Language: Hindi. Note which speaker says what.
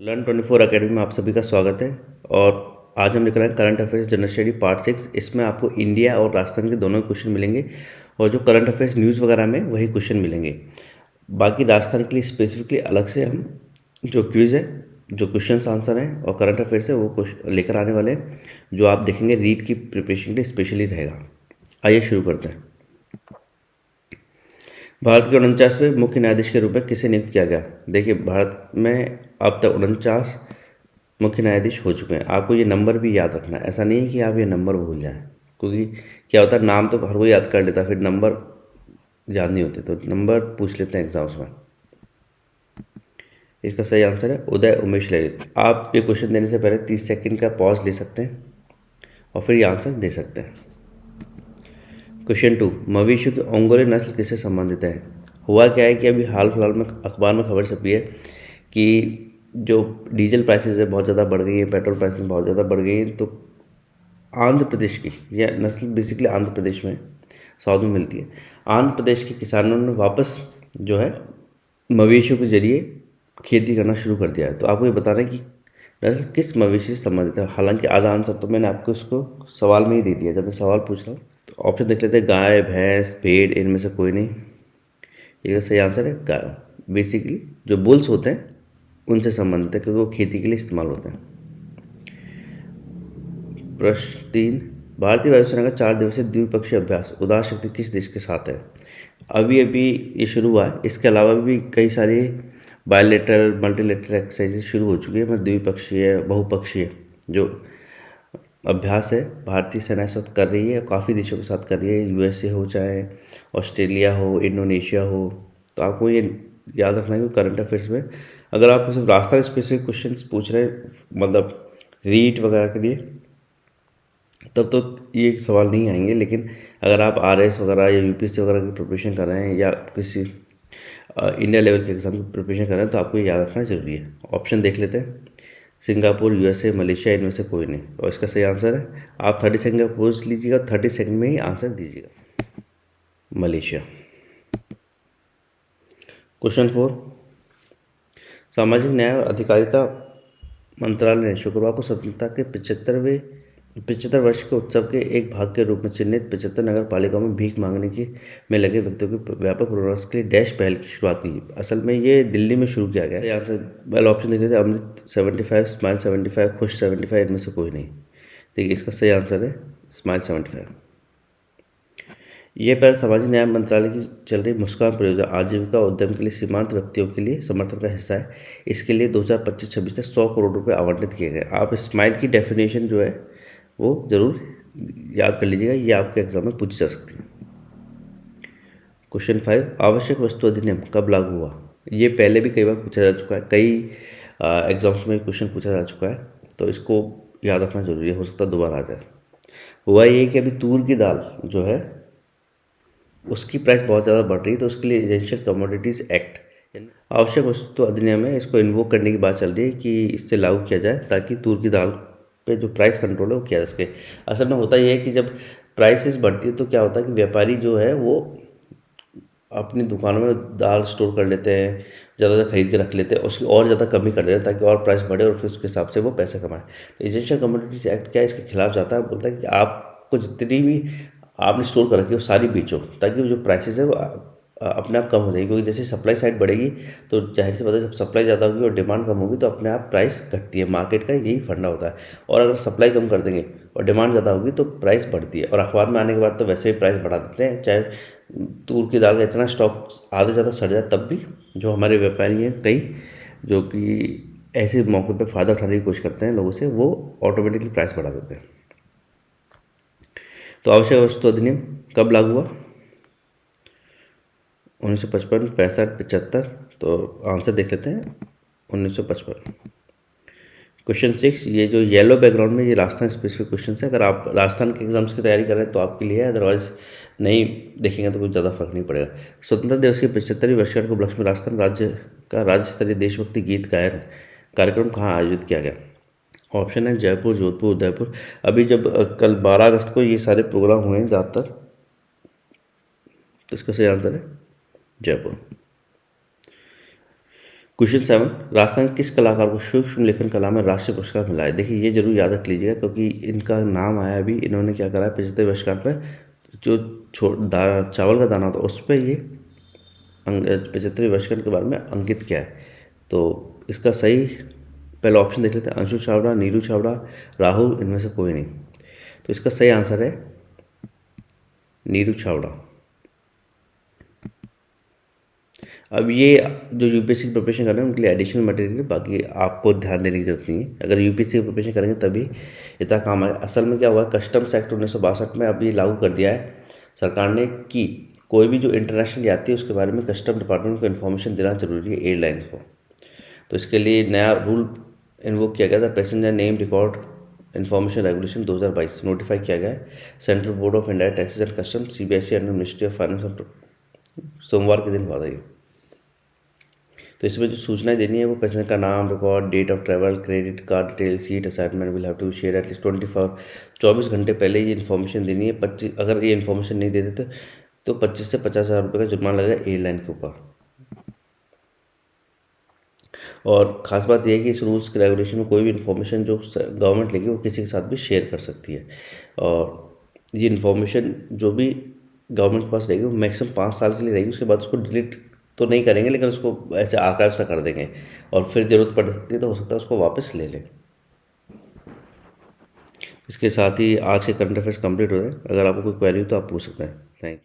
Speaker 1: Learn24 अकेडमी में आप सभी का स्वागत है। और आज हम लिख रहे हैं current affairs general study part 6। इसमें आपको इंडिया और राजस्थान के दोनों क्वेश्चन मिलेंगे और जो करंट अफेयर्स न्यूज़ वगैरह में वही क्वेश्चन मिलेंगे। बाकी राजस्थान के लिए स्पेसिफिकली अलग से हम जो क्विज़ है, जो क्वेश्चन आंसर हैं और करंट अफेयर्स है वो लेकर आने वाले हैं, जो आप देखेंगे रीड की प्रिपरेशन के लिए स्पेशली रहेगा। आइए शुरू करते हैं। भारत के 49वें मुख्य न्यायाधीश के रूप में किसे नियुक्त किया गया? देखिए, भारत में अब तक 49 मुख्य न्यायाधीश हो चुके हैं। आपको ये नंबर भी याद रखना है, ऐसा नहीं है कि आप ये नंबर भूल जाएं, क्योंकि क्या होता है नाम तो हर कोई याद कर लेता, फिर नंबर याद नहीं होते, तो नंबर पूछ लेते हैं एग्जाम्स में। इसका सही आंसर है उदय उमेश ललित। आप ये क्वेश्चन देने से पहले 30 सेकंड का पॉज ले सकते हैं और फिर ये आंसर दे सकते हैं। क्वेश्चन 2, मवेशियों की ओंगोले नस्ल किससे संबंधित है? हुआ क्या है कि अभी हाल फिलहाल में अखबार में खबर छपी है कि जो डीजल प्राइसेस है बहुत ज़्यादा बढ़ गई है, पेट्रोल प्राइसेस बहुत ज़्यादा बढ़ गई हैं, तो आंध्र प्रदेश की यह नस्ल बेसिकली आंध्र प्रदेश में साउथ में मिलती है। आंध्र प्रदेश के किसानों ने वापस जो है मवेशियों के जरिए खेती करना शुरू कर दिया है। तो आपको ये बताना है कि नस्ल किस मवेशी से संबंधित है। हालांकि आधा आंसर तो मैंने आपको इसको सवाल में ही दे दिया, जब मैं सवाल पूछ रहा हूँ। तो ऑप्शन देख लेते हैं, गाय, भैंस, भेड़, इनमें से कोई नहीं। ये सही आंसर है गाय। बेसिकली जो बुल्स होते हैं उनसे संबंधित है, क्योंकि वो खेती के लिए इस्तेमाल होते हैं। प्रश्न 3, भारतीय वायुसेना का 4 दिवसीय द्विपक्षीय अभ्यास उदार शक्ति किस देश के साथ है? अभी अभी ये शुरू हुआ है। इसके अलावा भी कई सारी बायोलेटरल मल्टीलेटरल एक्सरसाइजेज शुरू हो चुकी है। मैं द्विपक्षीय बहुपक्षीय जो अभ्यास है भारतीय सेना इस वक्त कर रही है, काफ़ी देशों के साथ कर रही है। यूएसए हो, चाहे ऑस्ट्रेलिया हो, इंडोनेशिया हो। तो आपको ये याद रखना है कि करंट अफेयर्स में अगर आप सिर्फ राजस्थान स्पेसिफिक क्वेश्चन पूछ रहे हैं, मतलब रीट वगैरह के लिए, तब तो ये सवाल नहीं आएंगे। लेकिन अगर आप आरएस वगैरह या यूपीएससी वगैरह की प्रिपरेशन कर रहे हैं या किसी इंडिया लेवल के एग्जाम की प्रिपरेशन कर रहे हैं, तो आपको ये याद रखना जरूरी है। ऑप्शन देख लेते हैं, सिंगापुर, यूएसए, मलेशिया, इनमें से कोई नहीं। और इसका सही आंसर है, आप 30 सेकंड का पूछ लीजिएगा, 30 सेकंड में ही आंसर दीजिएगा, मलेशिया। क्वेश्चन 4, सामाजिक न्याय और अधिकारिता मंत्रालय ने शुक्रवार को स्वतंत्रता के 75 वर्ष के उत्सव के एक भाग के रूप में चिन्हित 75 नगर पालिकाओं में भीख मांगने की में लगे व्यक्तियों के व्यापक पुनर्वास के लिए डैश पहल की शुरुआत की। असल में ये दिल्ली में शुरू किया गया। यहाँ से पहले ऑप्शन देख लेते हैं, अमृत 75, स्माइल 75, खुश 75, इनमें से कोई नहीं। देखिए, इसका सही आंसर है स्माइल 75। ये पहल सामाजिक न्याय मंत्रालय की चल रही मुस्कान परियोजना आजीविका उद्यम के लिए सीमांत व्यक्तियों के लिए समर्थन का हिस्सा है। इसके लिए 2025-26 तक 100 करोड़ रुपए आवंटित किए गए। आप स्माइल की डेफिनेशन जो है वो ज़रूर याद कर लीजिएगा, ये आपके एग्जाम में पूछी जा सकती है। क्वेश्चन 5, आवश्यक वस्तु अधिनियम कब लागू हुआ? ये पहले भी कई बार पूछा जा चुका है, कई एग्जाम्स में क्वेश्चन पूछा जा चुका है, तो इसको याद रखना जरूरी है, हो सकता है दोबारा आ जाए। हुआ ये कि अभी तूर की दाल जो है उसकी प्राइस बहुत ज़्यादा बढ़ रही है, तो उसके लिए एसेंशियल कमोडिटीज़ एक्ट आवश्यक वस्तु अधिनियम है, इसको इन्वोक करने की बात चल रही है कि इससे लागू किया जाए ताकि तूर की दाल पे जो प्राइस कंट्रोल है वो किया जा सके। असल में होता यह है कि जब प्राइसेस बढ़ती है तो क्या होता है कि व्यापारी जो है वो अपनी दुकानों में दाल स्टोर कर लेते हैं, ज़्यादा खरीद के रख लेते हैं, उसकी और ज़्यादा कमी कर देते हैं ताकि और प्राइस बढ़े और फिर उसके हिसाब से वो पैसे कमाएं। तो एसेंशियल कमोडिटीज एक्ट क्या है, इसके खिलाफ जाता है, बोलता है कि आपको जितनी भी आपने स्टोर कर रखी है वो सारी बेचो, ताकि वो जो प्राइसेस है वो अपने आप कम हो जाएगी। क्योंकि जैसे सप्लाई साइड बढ़ेगी तो जाहिर सी बात है, जब सप्लाई ज़्यादा होगी और डिमांड कम होगी तो अपने आप प्राइस घटती है। मार्केट का यही फंडा होता है। और अगर सप्लाई कम कर देंगे और डिमांड ज़्यादा होगी तो प्राइस बढ़ती है। और अखबार में आने के बाद तो वैसे ही प्राइस बढ़ा देते हैं, चाहे तूर की दाल का इतना स्टॉक आधे ज़्यादा सड़ जाए तब भी जो हमारे व्यापारी हैं कई, जो कि ऐसे मौके पर फ़ायदा उठाने की कोशिश करते हैं लोगों से, वो ऑटोमेटिकली प्राइस बढ़ा देते हैं। तो आवश्यक वस्तु अधिनियम कब लागू हुआ? 1955, 65, 75। तो आंसर देख लेते हैं 1955। क्वेश्चन 6, ये जो येलो बैकग्राउंड में ये राजस्थान स्पेसिफिक क्वेश्चन है। अगर आप राजस्थान के एग्जाम्स की तैयारी कर रहे हैं तो आपके लिए है, अदरवाइज नहीं देखेंगे तो कुछ ज़्यादा फर्क नहीं पड़ेगा। स्वतंत्रता दिवस की 75वीं वर्षगांठ के उपलक्ष्य में राजस्थान राज्य का राज्य स्तरीय देशभक्ति गीत गायन कार्यक्रम कहाँ आयोजित किया गया? ऑप्शन है जयपुर, जोधपुर, उदयपुर। अभी जब कल 12 अगस्त को ये सारे प्रोग्राम हुए हैं ज़्यादातर, तो इसका सही आंसर है जयपुर। क्वेश्चन 7, राजस्थान के किस कलाकार को सूक्ष्म लेखन कला में राष्ट्रीय पुरस्कार मिला है? देखिए ये जरूर याद रख लीजिएगा क्योंकि इनका नाम आया अभी, इन्होंने क्या करा है 75वें वर्षगांठ पे जो चावल का दाना होता है उस पर ये 75वें वर्षगांठ के बारे में अंकित किया है। तो इसका सही पहला ऑप्शन देख लेते हैं, अंशु छाबड़ा, नीरू छाबड़ा, राहुल, इनमें से कोई नहीं। तो इसका सही आंसर है नीरू छाबड़ा। अब ये जो यूपीएससी की प्रिपरेशन कर रहे हैं उनके लिए एडिशनल मटेरियल, बाकी आपको ध्यान देने की जरूरत नहीं है। अगर यूपीएससी की प्रिपरेशन करेंगे तभी इतना काम आए। असल में क्या हुआ है, कस्टम्स एक्ट 1962 में अब ये लागू कर दिया है सरकार ने कि कोई भी जो इंटरनेशनल यात्री है उसके बारे में कस्टम डिपार्टमेंट को इन्फॉर्मेशन देना जरूरी है एयरलाइंस को। तो इसके लिए नया रूल इन्वोक किया गया था, passenger name record information regulation 2022 notify किया गया है central board of indirect taxes and customs CBSE under ministry of finance. सोमवार के दिन हुआ था ये। तो इसमें जो सूचनाएं देनी है वो पैसेंजर का नाम, record, date of travel, credit card detail, seat assignment will have to share at least 24 घंटे पहले ये इन्फॉर्मेशन देनी है। 25 अगर ये इन्फॉर्मेशन नहीं दे देते तो 25 से 50,000 रुपये का जुर्माना लगेगा एयरलाइन के ऊपर। और ख़ास बात यह है कि इस रूल्स के रेगुलेशन में कोई भी इन्फॉर्मेशन जो गवर्नमेंट लेगी वो किसी के साथ भी शेयर कर सकती है। और ये इन्फॉर्मेशन जो भी गवर्नमेंट के पास रहेगी वो मैक्सिमम 5 साल के लिए रहेगी, उसके बाद उसको डिलीट तो नहीं करेंगे लेकिन उसको ऐसे आर्काइव सा कर देंगे और फिर ज़रूरत पड़ सकती है तो हो सकता है उसको वापस ले लें। इसके साथ ही आज के करंट अफेयर्स कंप्लीट हो रहे हैं। अगर आपको कोई क्वेरी हो तो आप पूछ सकते हैं। Thank you.